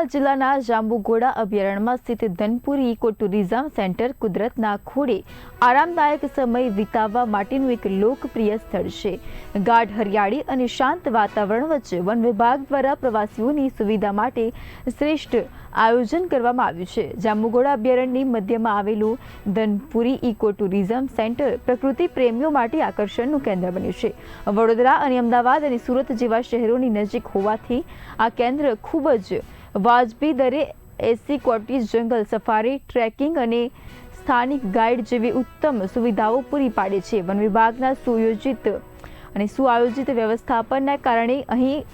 પંચમહાલ જિલ્લાના જાંબુઘોડા અભયારણ્યમાં સ્થિત ધનપુરી eco tourism centre કુદરતના ખોળે આરામદાયક સમય વિતાવવા માટેનું એક લોકપ્રિય સ્થળ છે। ગાઢ હરિયાળી અને શાંત વાતાવરણ વચ્ચે વન વિભાગ દ્વારા પ્રવાસીઓની સુવિધા માટે શ્રેષ્ઠ આયોજન કરવામાં આવ્યું છે। જાંબુઘોડા અભયારણ્યની મધ્યમાં આવેલું ધનપુરી ઇકો ટુરિઝમ સેન્ટર પ્રકૃતિ પ્રેમીઓ માટે આકર્ષણનું કેન્દ્ર બન્યું છે। વડોદરા અને અમદાવાદ અને સુરત જેવા શહેરોની નજીક હોવાથી આ કેન્દ્ર ખૂબ જ વાજબી દરે એસી કોટેજ, જંગલ સફારી, ટ્રેકિંગ અને સ્થાનિક ગાઈડ જેવી ઉત્તમ સુવિધાઓ પૂરી પાડે છે। વન વિભાગના સુઆયોજિત વ્યવસ્થાપનના કારણે અહીં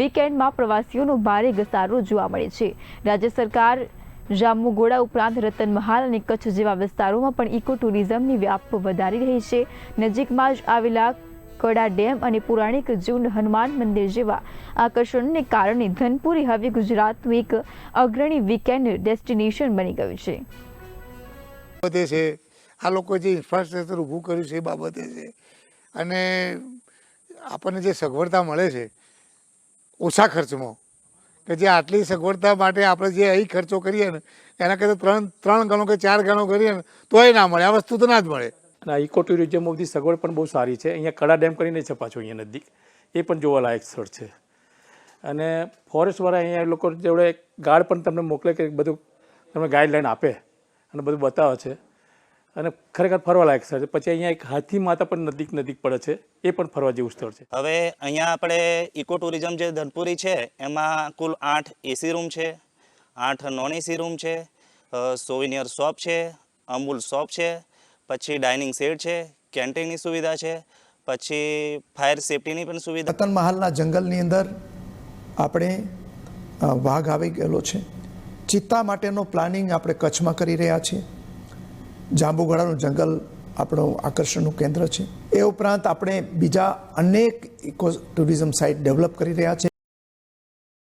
વીકેન્ડમાં પ્રવાસીઓનો ભારે ઘસારો જોવા મળે છે। રાજ્ય સરકાર જાંબુઘોડા ઉપરાંત રતનમહાલ અને કચ્છ જેવા વિસ્તારોમાં પણ ઇકો ટુરિઝમની વ્યાપ વધારી રહી છે। નજીકમાં જ આવેલા કડા ડેમ અને પૌરાણિક જૂન હનુમાન મંદિર જેવા આકર્ષણોને કારણે ધનપુરી હવે ગુજરાતનું એક અગ્રણી વીકેન્ડ ડેસ્ટિનેશન બની ગયું છે। આ લોકો જે ઇન્ફ્રાસ્ટ્રક્ચર ઊભું કર્યું છે એ બાબતે છે અને આપણને જે સગવડતા મળે છે ઓછા ખર્ચમાં, કે જે આટલી સગવડતા માટે આપણે જે અહીં ખર્ચો કરીએ ને એના કરતાં ત્રણ ગણો કે 4 ગણો કરીએ ને તોય ના મળે, આ વસ્તુ તો ના જ મળે। અને આ ઇકો ટુરિઝમ બધી સગવડ પણ બહુ સારી છે। અહીંયા કડા ડેમ કરીને છે પાછો અહીંયા નજીક, એ પણ જોવાલાયક સ્થળ છે। અને ફોરેસ્ટવાળા અહીંયા લોકો જોડે ગાર્ડ પણ તમને મોકલે કે બધું તમને ગાઈડલાઈન આપે અને બધું બતાવે છે અને ખરેખર ફરવાલાયક સ્થળ છે। પછી અહીંયા એક હાથી માતા પણ નજીક પડે છે, એ પણ ફરવા જેવું સ્થળ છે। હવે અહીંયા આપણે ઇકો ટુરિઝમ જે ધનપુરી છે એમાં કુલ 8 એસી રૂમ છે, 8 નોન એસી રૂમ છે, સોવિનિયર શોપ છે, અમૂલ શોપ છે, પછી ડાઇનિંગ સેટ છે, કેન્ટીનની સુવિધા છે, પછી ફાયર સેફટીની પણ સુવિધા। રતનમહાલના જંગલની અંદર આપણે વાઘ આવી ગયેલો છે। ચિત્તા માટેનો પ્લાનિંગ આપણે કચ્છમાં કરી રહ્યા છીએ। જાંબુઘોડાનું જંગલ આપણું આકર્ષણનું કેન્દ્ર છે। એ ઉપરાંત આપણે બીજા અનેક ઇકો ટુરિઝમ સાઇટ ડેવલપ કરી રહ્યા છીએ।